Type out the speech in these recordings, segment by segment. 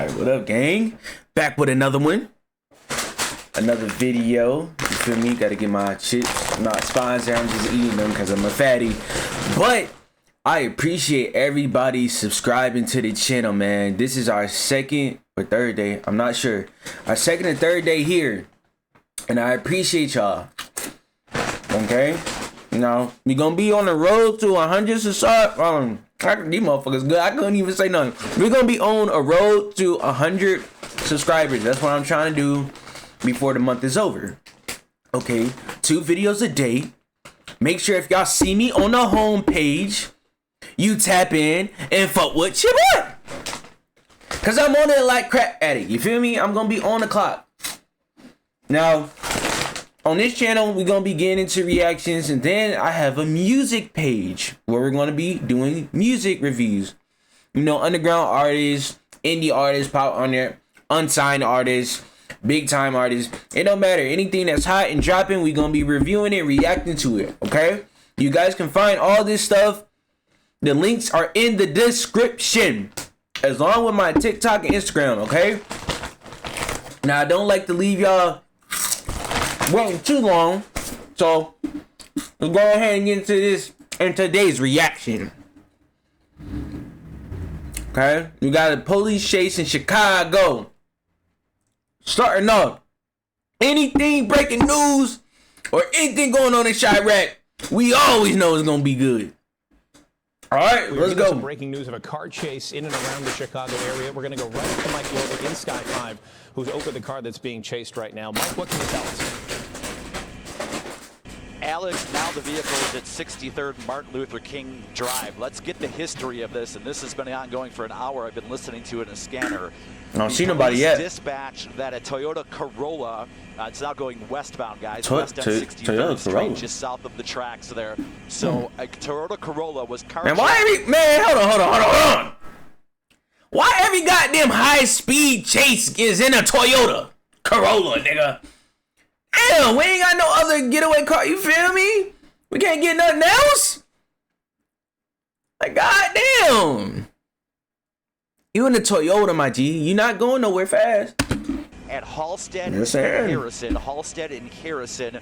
Alright, what up, gang? Back with another one. Another video. You feel me? Gotta get my chips. Not sponsored, I'm just eating them because I'm a fatty. But I appreciate everybody subscribing to the channel, man. This is our second or third day. I'm not sure. Our second and third day here. And I appreciate y'all. Okay? Now, we gonna be on the road to 100 subscribers. These motherfuckers good. I couldn't even say nothing. We're gonna be on a road to 100 subscribers. That's what I'm trying to do before the month is over. Okay, 2 videos a day. Make sure if y'all see me on the home page, you tap in and fuck with your boy. Cause I'm on it like crap at it. You feel me? I'm gonna be on the clock. Now, on this channel, we're going to be getting into reactions, and then I have a music page where we're going to be doing music reviews. You know, underground artists, indie artists, pop on there, unsigned artists, big time artists. It don't matter. Anything that's hot and dropping, we're going to be reviewing it, reacting to it, okay? You guys can find all this stuff. The links are in the description, as long with my TikTok and Instagram, okay? Now, I don't like to leave y'all waiting too long, so let's go ahead and get into this in today's reaction. Okay, we got a police chase in Chicago. Starting off, anything breaking news or anything going on in Chirac, we always know it's gonna be good. All right, let's go. Some breaking news of a car chase in and around the Chicago area. We're going to go right to Mike Lover in Sky 5, who's over the car that's being chased right now. Mike, what can you tell us? Alex, now the vehicle is at 63rd Martin Luther King Drive. Let's get the history of this, and this has been ongoing for an hour. I've been listening to it in a scanner. I don't see nobody yet. Dispatch that a Toyota Corolla, it's now going westbound, guys. West on 63rd Street, just south of the tracks there. So a Toyota Corolla was carjacked. Man, hold on. Why every goddamn high-speed chase is in a Toyota Corolla, nigga? Damn, we ain't got no other getaway car, you feel me? We can't get nothing else? Like, goddamn. You in a Toyota, my G. You not going nowhere fast. At Halstead and Harrison,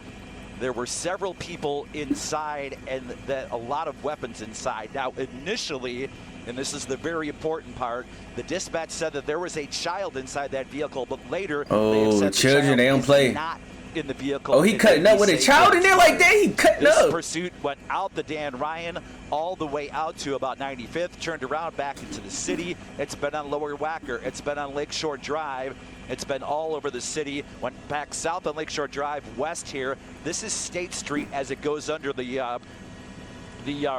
there were several people inside and a lot of weapons inside. Now, initially, and this is the very important part, the dispatch said that there was a child inside that vehicle, but later they have said children, they don't play. Not in the vehicle. Oh, he cutting up with a child in there like that? He cutting up. This pursuit went out the Dan Ryan all the way out to about 95th, turned around back into the city. It's been on Lower Wacker. It's been on Lakeshore Drive. It's been all over the city. Went back south on Lakeshore Drive, west here. This is State Street as it goes under the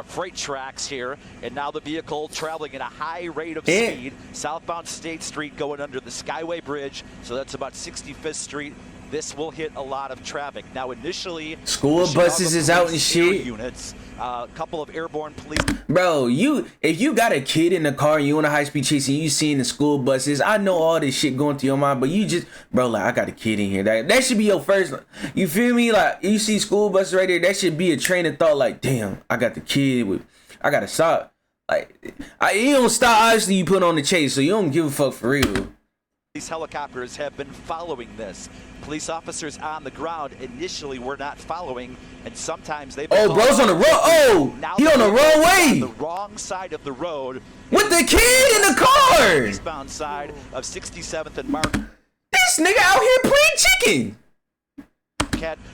freight tracks here, and now the vehicle traveling at a high rate of speed. Southbound State Street going under the Skyway Bridge, so that's about 65th Street. This will hit a lot of traffic. Now, initially, school buses is out and shit. Units, a couple of airborne police. Bro, if you got a kid in the car and you on a high-speed chase and you seeing the school buses, I know all this shit going through your mind, but you just, bro, like, I got a kid in here. That should be your first, you feel me? Like, you see school buses right there, that should be a train of thought, like, damn, I got the kid I gotta stop. Like, you don't stop, obviously you put on the chase, so you don't give a fuck for real. These helicopters have been following this. Police officers on the ground initially were not following, and sometimes they've been bro's on the road. Oh, he on the wrong way. On the wrong side of the road. With the kid in the car. Eastbound side of 67th and Martin. This nigga out here playing chicken.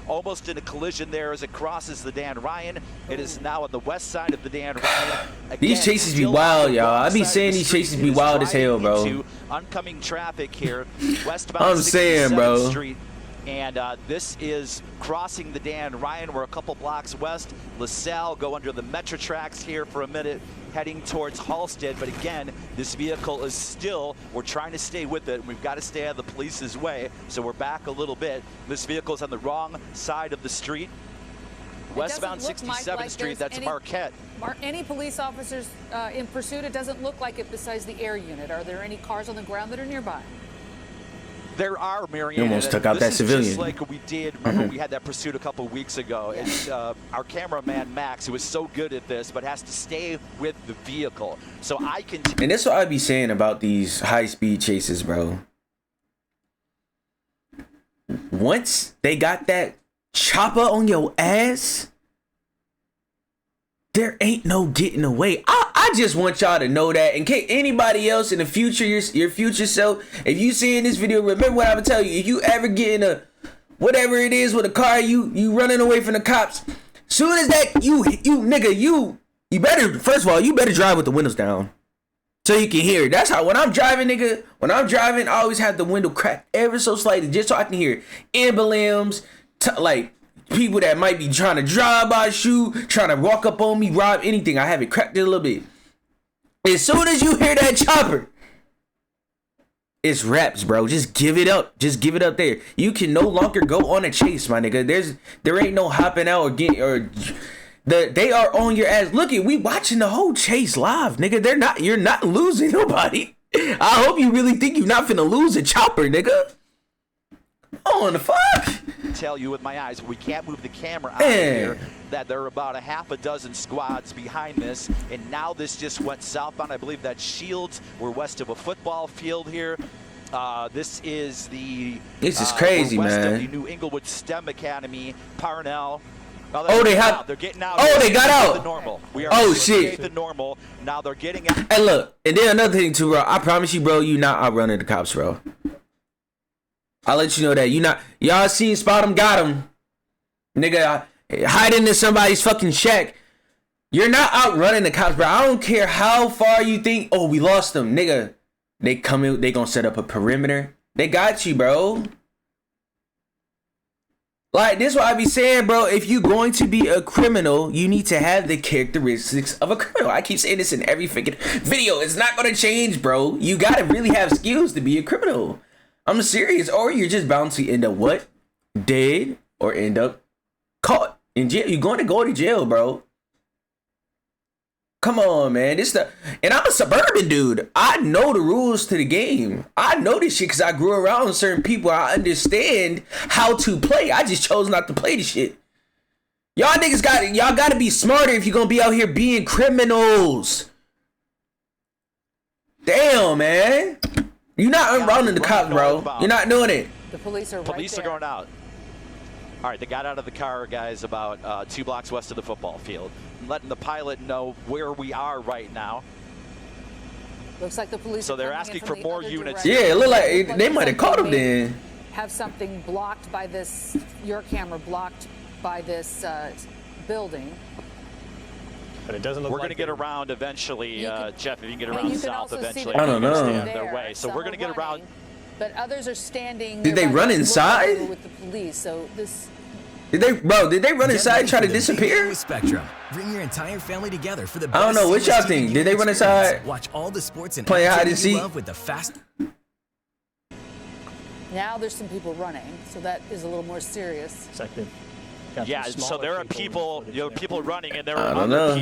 Almost in a collision there as it crosses the Dan Ryan. It is now on the west side of the Dan Ryan. Again, these chases be wild, y'all. I be saying these chases be wild as hell, bro. Oncoming traffic here, westbound I'm saying, bro. Street. And this is crossing the Dan Ryan. We're a couple blocks west. LaSalle, go under the Metro tracks here for a minute, heading towards Halstead. But again, this vehicle is still, we're trying to stay with it. We've got to stay out of the police's way. So we're back a little bit. This vehicle is on the wrong side of the street. Westbound 67th Street, that's Marquette. Any police officers in pursuit? It doesn't look like it besides the air unit. Are there any cars on the ground that are nearby? There are, Marion. You almost took out that civilian. Just like we did. Remember, we had that pursuit a couple weeks ago. And our cameraman Max, who is so good at this, but has to stay with the vehicle. So I can. And that's what I be saying about these high-speed chases, bro. Once they got that chopper on your ass, there ain't no getting away. I just want y'all to know that in case anybody else in the future, your future self, if you see in this video, remember what I'm gonna tell you. If you ever get in a whatever it is with a car, you running away from the cops, soon as that you better, first of all, you better drive with the windows down so you can hear it. That's how when I'm driving, nigga, I always have the window cracked ever so slightly just so I can hear emblems, like people that might be trying to drive by, shoot, trying to walk up on me, rob, anything. I have it cracked it a little bit. As soon as you hear that chopper, it's raps, bro. Just give it up. Just give it up there. You can no longer go on a chase, my nigga. There ain't no hopping out or getting they are on your ass. Look we watching the whole chase live, nigga. You're not losing nobody. I hope you really think you're not finna lose a chopper, nigga. Oh, the fuck? Tell you with my eyes, we can't move the camera out here, that there are about a half a dozen squads behind this, and now this just went southbound. I believe that Shields, we're west of a football field here. This is crazy, west man. of the New Englewood STEM Academy, Parnell. Oh, they have. They're getting out. Oh, they got out. The normal. We are oh shit. The normal. Now they're getting out. Hey, look, and then another thing too, bro. I promise you, bro, you not outrunning the cops, bro. I'll let you know that. Y'all seen Spot 'em, got 'em. Nigga, hiding in somebody's fucking shack. You're not outrunning the cops, bro. I don't care how far you think, oh, we lost them. Nigga, they come in, they gonna set up a perimeter. They got you, bro. Like, this is what I be saying, bro. If you're going to be a criminal, you need to have the characteristics of a criminal. I keep saying this in every freaking video. It's not gonna change, bro. You gotta really have skills to be a criminal. I'm serious, or you're just bound to end up what? Dead, or end up caught in jail. You're going to go to jail, bro. Come on, man. And I'm a suburban dude. I know the rules to the game. I know this shit because I grew around certain people. I understand how to play. I just chose not to play the shit. Y'all niggas gotta be smarter if you're gonna be out here being criminals. Damn, man. You're not unrunning the cops, bro. You're not doing it. The police are going out. All right, they got out of the car, guys, about 2 blocks west of the football field. Letting the pilot know where we are right now. Looks like the police. So they're asking for more units. Yeah, it look like they might have caught him then. Have something blocked by this. Your camera blocked by this building. But it doesn't look we're like going to get around eventually, Jeff, if you can get around south eventually. I don't know. Their way. So we're going to get around. But others are standing. Did they run inside? With the police, so this. Did they run inside and try to disappear? Spectrum. Bring your entire family together for the I don't know. What y'all think? Did they run inside? Watch all the sports and play hide and seek with the fast. Now there's some people running, so that is a little more serious. Exactly. Yeah, so there are people, people running, and there are other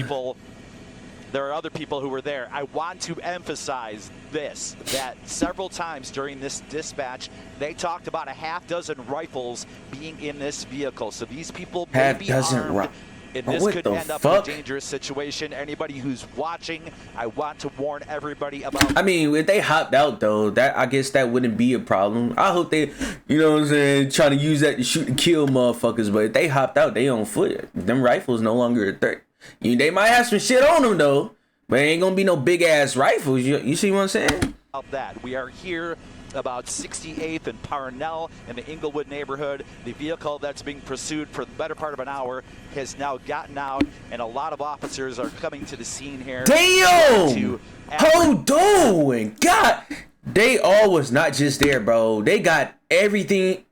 people who were there. I want to emphasize this, that several times during this dispatch, they talked about a half dozen rifles being in this vehicle. So these people may be armed, and this could end up in a dangerous situation. Anybody who's watching, I want to warn everybody about. I mean, if they hopped out though, I guess that wouldn't be a problem. I hope they, you know what I'm saying, trying to use that to shoot and kill motherfuckers. But if they hopped out, they on foot. Them rifles no longer a threat. They might have some shit on them though, but it ain't gonna be no big ass rifles. You see what I'm saying? That we are here about 68th and Parnell in the Inglewood neighborhood. The vehicle that's being pursued for the better part of an hour has now gotten out, and a lot of officers are coming to the scene here. Damn! Hold on! God! They all was not just there, bro. They got everything.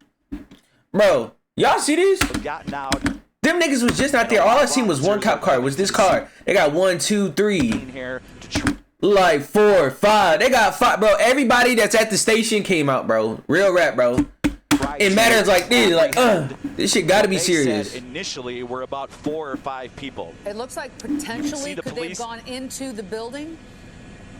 Bro, y'all see this? Gotten out. Them niggas was just not there. All I seen was one cop car. It was this car. They got 1, 2, 3. Like 4, 5. They got 5, bro. Everybody that's at the station came out, bro. Real rap, bro. It matters like this. Like, this shit gotta be serious. Initially, we're about 4 or 5 people. It looks like potentially could they have gone into the building?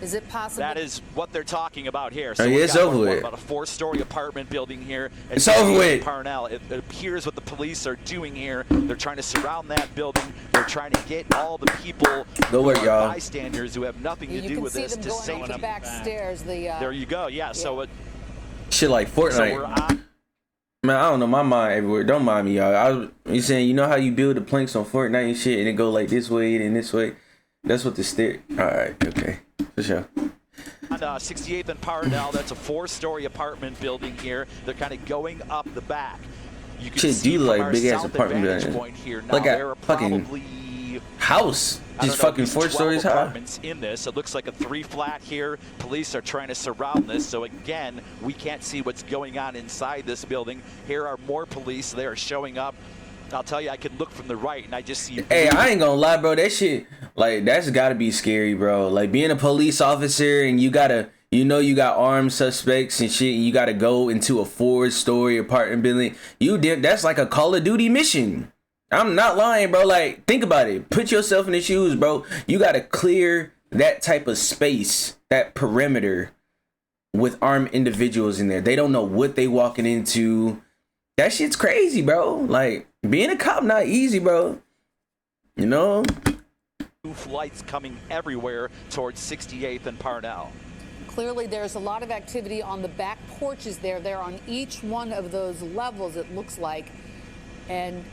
Is it possible? That is what they're talking about here. So yeah, it's over with. About a 4-story apartment building here. It's over with. Parnell. It appears what the police are doing here. They're trying to surround that building. They're trying to get all the people, bystanders who have nothing to do with this, to safety. You can see them going up the back stairs. There you go. Yeah. So shit like Fortnite. Man, I don't know, my mind everywhere. Don't mind me, y'all. You saying, you know how you build the planks on Fortnite and shit, and it go like this way and this way? That's what the stair. All right, okay, for sure. On 68th and Parnell, that's a 4-story apartment building here. They're kind of going up the back. You can see do from like our big ass south apartment advantage building. point here. Now, Like there a are fucking probably house, just fucking 4 stories high. Apartments in this. It looks like a 3-flat here. Police are trying to surround this. So again, we can't see what's going on inside this building. Here are more police. They are showing up. I'll tell you, I can look from the right and I just see. Hey, I ain't gonna lie, bro. That shit, like, that's gotta be scary, bro. Like, being a police officer and you gotta, you know, you got armed suspects and shit, and you gotta go into a 4-story apartment building. That's like a Call of Duty mission. I'm not lying, bro. Like, think about it. Put yourself in the shoes, bro. You gotta clear that type of space, that perimeter, with armed individuals in there. They don't know what they walking into. That shit's crazy, bro. Like, being a cop not easy, bro. You know? Lights coming everywhere towards 68th and Parnell. Clearly, there's a lot of activity on the back porches there. They're on each one of those levels, it looks like. And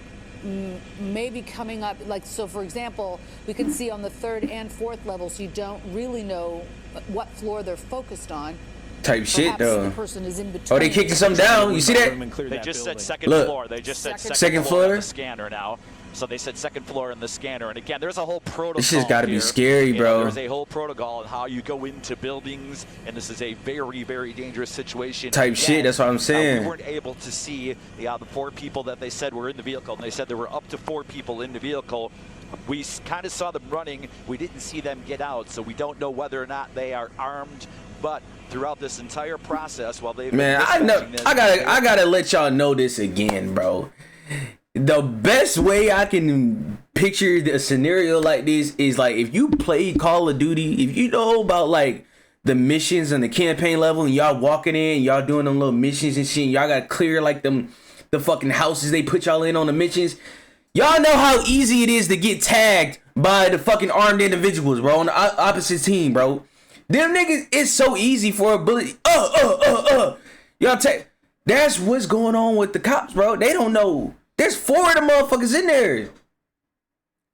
maybe coming up, like, so for example, we can see on the 3rd and 4th levels, you don't really know what floor they're focused on. Type shit, though. The person is in between. Oh, they kicking something down. You see that? They just said second Look. floor. They just said Second floor floor? in the scanner now. So they said second floor in the scanner. And again, there's a whole protocol. This shit's gotta be here. scary, bro. There's a whole protocol on how you go into buildings. And this is a very, very dangerous situation. Type shit, that's what I'm saying. We weren't able to see the 4 people that they said were in the vehicle. And they said there were up to 4 people in the vehicle. We kind of saw them running. We didn't see them get out. So we don't know whether or not they are armed. But throughout this entire process, while they've been I gotta let y'all know this again, bro. The best way I can picture a scenario like this is, like, if you play Call of Duty, if you know about like the missions and the campaign level, and y'all walking in, y'all doing them little missions and shit, and y'all gotta clear like the fucking houses they put y'all in on the missions. Y'all know how easy it is to get tagged by the fucking armed individuals, bro, on the opposite team, bro. Them niggas, it's so easy for a bullet. Y'all take. That's what's going on with the cops, bro. They don't know. There's 4 of them motherfuckers in there.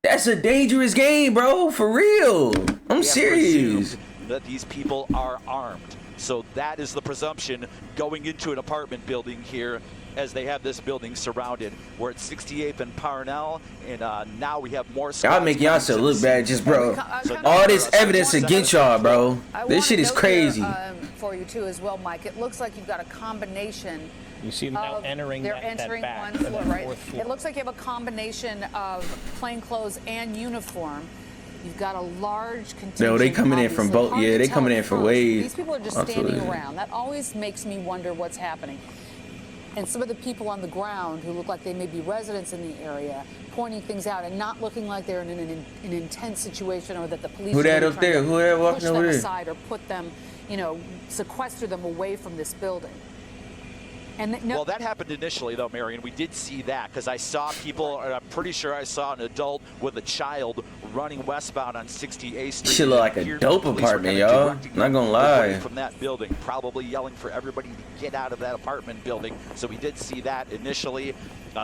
That's a dangerous game, bro. For real. I'm serious. That these people are armed. So that is the presumption going into an apartment building here, as they have this building surrounded. We're at 68th and Parnell, and now we have more. Y'all make y'all so look bad, just bro. All this evidence against y'all, bro. This shit is crazy. For you too, as well, Mike. It looks like you've got a combination. You see them now entering They're that entering back, one floor, right? 4th floor. It looks like you have a combination of plainclothes and uniform. You've got a large contingent. No, they coming in from both. Yeah, they coming in for ways. These people are just standing around. That always makes me wonder what's happening. And some of the people on the ground who look like they may be residents in the area, pointing things out and not looking like they're in an intense situation, or that the police Who that are up there? Who that walking push them over there? aside or put them, sequester them away from this building. And well, that happened initially, though, Marion. We did see that because I saw people, and I'm pretty sure I saw an adult with a child running westbound on 68th Street. Shit look like a dope apartment, y'all. Not gonna lie. From that building, probably yelling for everybody to get out of that apartment building. So we did see that initially.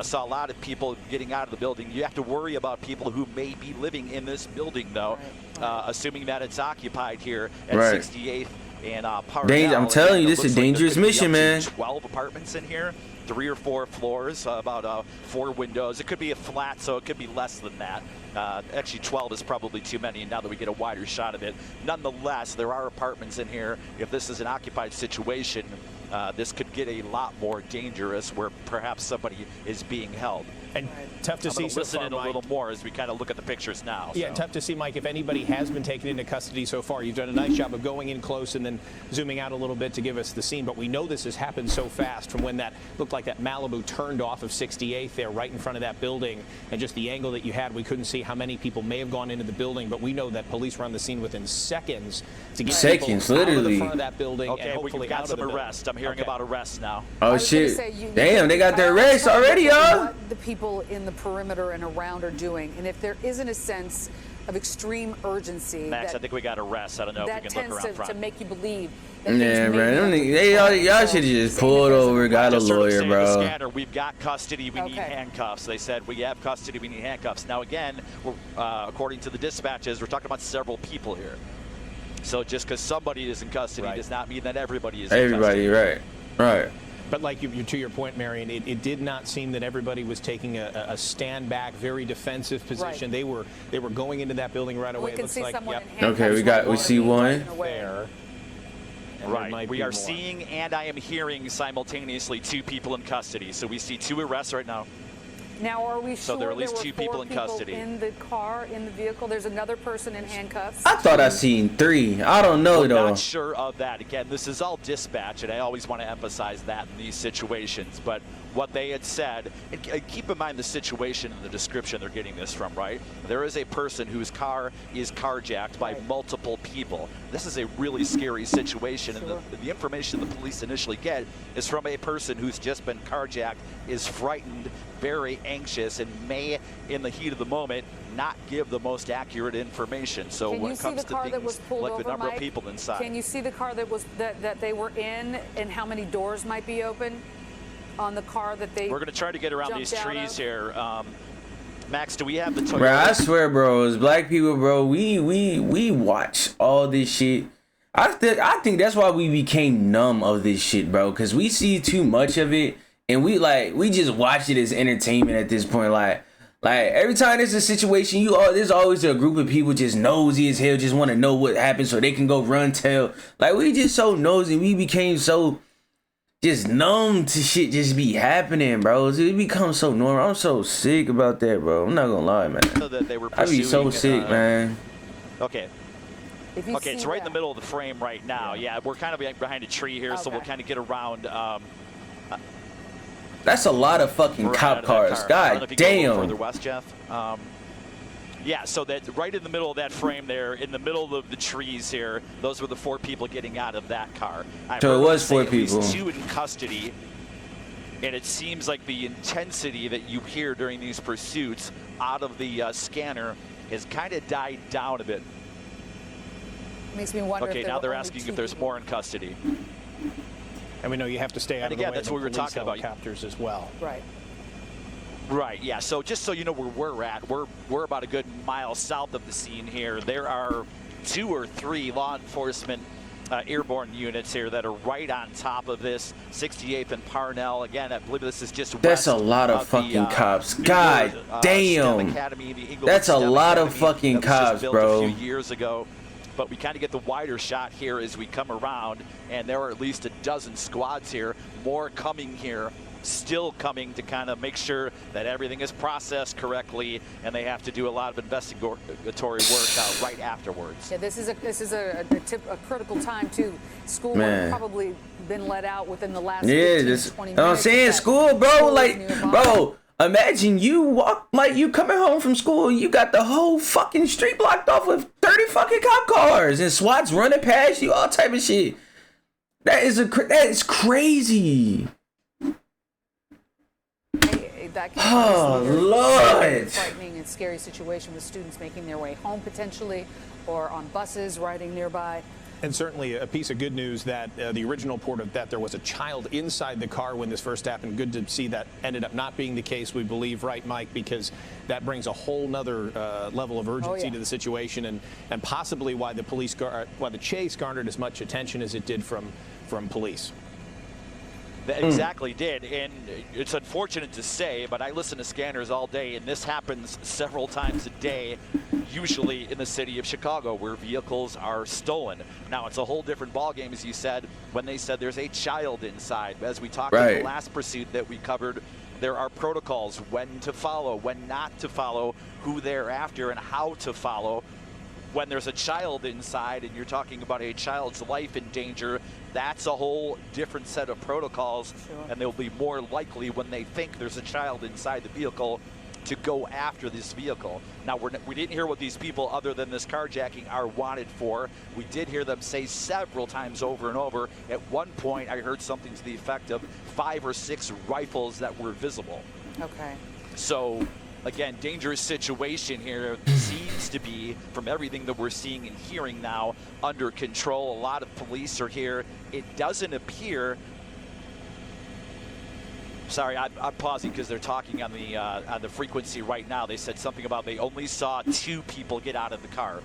Saw a lot of people getting out of the building. You have to worry about people who may be living in this building, though, assuming that it's occupied here at 68th. And Parnell, I'm telling you, this is a dangerous mission, man. 12 apartments in here, 3 or 4 floors, about 4 windows. It could be a flat, so it could be less than that. Actually, 12 is probably too many now that we get a wider shot of it. Nonetheless, there are apartments in here. If this is an occupied situation, this could get a lot more dangerous, where perhaps somebody is being held. And tough to see so listen far, in a Mike. little more as we kind of look at the pictures now. Yeah, tough to see, Mike, if anybody has been taken into custody so far. You've done a nice job of going in close and then zooming out a little bit to give us the scene, but we know this has happened so fast from when that looked like like that Malibu turned off of 68th there right in front of that building, and just the angle that you had, we couldn't see how many people may have gone into the building, but we know that police were on the scene within seconds to get people out of the front of that building and hopefully we've got out of some the arrests. I'm hearing about arrests now. Oh shit! Damn, they got their arrests already, y'all. What the people in the perimeter and around are doing, and if there isn't a sense of extreme urgency, Max, I think we got arrests. I don't know if we can look around front. To make you believe. That Yeah, bro. Y'all should have just pulled over, got a lawyer, bro. Scanner, we've got custody. We need handcuffs. They said we have custody. We need handcuffs. Now again, according to the dispatches, we're talking about several people here. So just because somebody is in custody does not mean that everybody is. Everybody, right. But like to your point, Marion, it did not seem that everybody was taking a stand back, very defensive position. They were going into that building right away. We can see someone in Okay, we see one. There. Right. We are seeing and I am hearing simultaneously 2 people in custody. So we see 2 arrests right now. Now, are we So sure there are at least were 2 people in custody in the car, in the vehicle? There's another person in handcuffs. I thought I seen 3. I don't know I'm though. not sure of that. Again, this is all dispatch, and I always want to emphasize that in these situations. But what they had said, and keep in mind the situation and the description they're getting this from, right? There is a person whose car is carjacked by multiple people. This is a really scary situation, and the information the police initially get is from a person who's just been carjacked, is frightened, very anxious, and may, in the heat of the moment, not give the most accurate information. So when it comes to things like the number of people inside. Can you see the car that they were in, and how many doors might be open on the car that they? We're going to try to get around these trees here. Max, do we have the Toyota? Bro, I swear, bro, as black people, bro, we watch all this shit. I think that's why we became numb of this shit, bro, because we see too much of it, and we just watch it as entertainment at this point. Like every time there's a situation, there's always a group of people just nosy as hell, just want to know what happened so they can go run tell. Like, we just so nosy. We became so just numb to shit just be happening, bro. It becomes so normal. I'm so sick about that, bro. I'm not gonna lie, man. So that they were I be so sick, man. Okay. Okay, it's right in the middle of the frame right now. Yeah, we're kind of behind a tree here, so we'll kind of get around. That's a lot of fucking cop cars. God damn. Further west, Jeff. Yeah, so that right in the middle of that frame there, in the middle of the trees here, those were the 4 people getting out of that car. So it was 4 people. 2 in custody, and it seems like the intensity that you hear during these pursuits out of the scanner has kind of died down a bit. Makes me wonder. Okay, now they're asking if there's more in custody. And we know you have to stay out of the way that's of what we were talking about. Helicopters as well. Right. Right, yeah, so just so you know where we're at, we're about a good mile south of the scene here. There are 2 or 3 law enforcement airborne units here that are right on top of this 68th and Parnell. Again, I believe this is just that's a lot of fucking cops. God damn. That's a lot of fucking cops, bro. A few years ago. But we kind of get the wider shot here as we come around, and there are at least a dozen squads here, more coming here, still coming to kind of make sure that everything is processed correctly, and they have to do a lot of investigatory work right afterwards. Yeah, this is a critical time too. School would probably been let out within the last 15, 20 minutes. I'm saying school, bro, bro. Imagine you coming home from school, you got the whole fucking street blocked off with 30 fucking cop cars and SWAT's running past you, all type of shit. That is crazy. Oh Lord! Frightening and scary situation with students making their way home potentially, or on buses riding nearby. And certainly a piece of good news that the original report of that there was a child inside the car when this first happened. Good to see that ended up not being the case, we believe, right, Mike? Because that brings a whole nother level of urgency to the situation, and possibly why the chase garnered as much attention as it did from police. That exactly did, and it's unfortunate to say, but I listen to scanners all day, and this happens several times a day, usually in the city of Chicago, where vehicles are stolen. Now, it's a whole different ballgame, as you said, when they said there's a child inside. As we talked in the last pursuit that we covered, there are protocols, when to follow, when not to follow, who they're after, and how to follow. When there's a child inside and you're talking about a child's life in danger, that's a whole different set of protocols, Sure. and they'll be more likely when they think there's a child inside the vehicle to go after this vehicle. Now, we didn't hear what these people, other than this carjacking, are wanted for. We did hear them say several times over and over. At one point, I heard something to the effect of 5 or 6 rifles that were visible. Okay. So, again, dangerous situation here. Seems to be, from everything that we're seeing and hearing now, under control. A lot of police are here. It doesn't appear. Sorry, I'm pausing because they're talking on the frequency right now. They said something about they only saw 2 people get out of the car.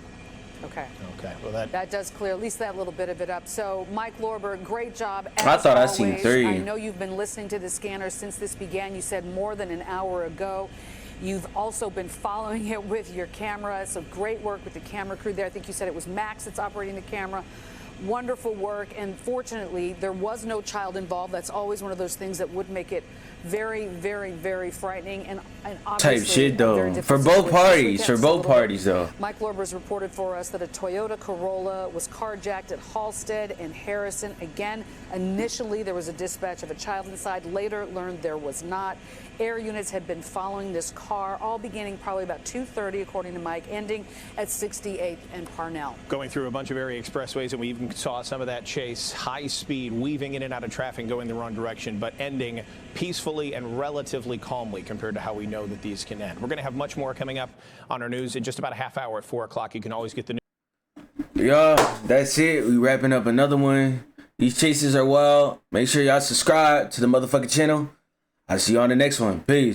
Okay. Okay. Well, That does clear at least that little bit of it up. So, Mike Lorber, great job. I thought I As seen always. 3. I know you've been listening to the scanner since this began. You said more than an hour ago. You've also been following it with your camera. So great work with the camera crew there. I think you said it was Max that's operating the camera. Wonderful work. And fortunately, there was no child involved. That's always one of those things that would make it very, very, very frightening and obviously Type shit, a very though. difficult For both situation. parties. This For weekend, both so a little parties, bit. though. Mike Lorber's reported for us that a Toyota Corolla was carjacked at Halstead and Harrison. Again, initially there was a dispatch of a child inside. Later learned there was not. Air units had been following this car, all beginning probably about 2:30, according to Mike, ending at 68th and Parnell. going through a bunch of area expressways, and we even saw some of that chase, high speed, weaving in and out of traffic, going the wrong direction, but ending peacefully and relatively calmly compared to how we know that these can end. We're going to have much more coming up on our news in just about a half hour at 4 o'clock. You can always get the news. Y'all, that's it. We wrapping up another one. These chases are wild. Make sure y'all subscribe to the motherfucking channel. I'll see you on the next one. Peace.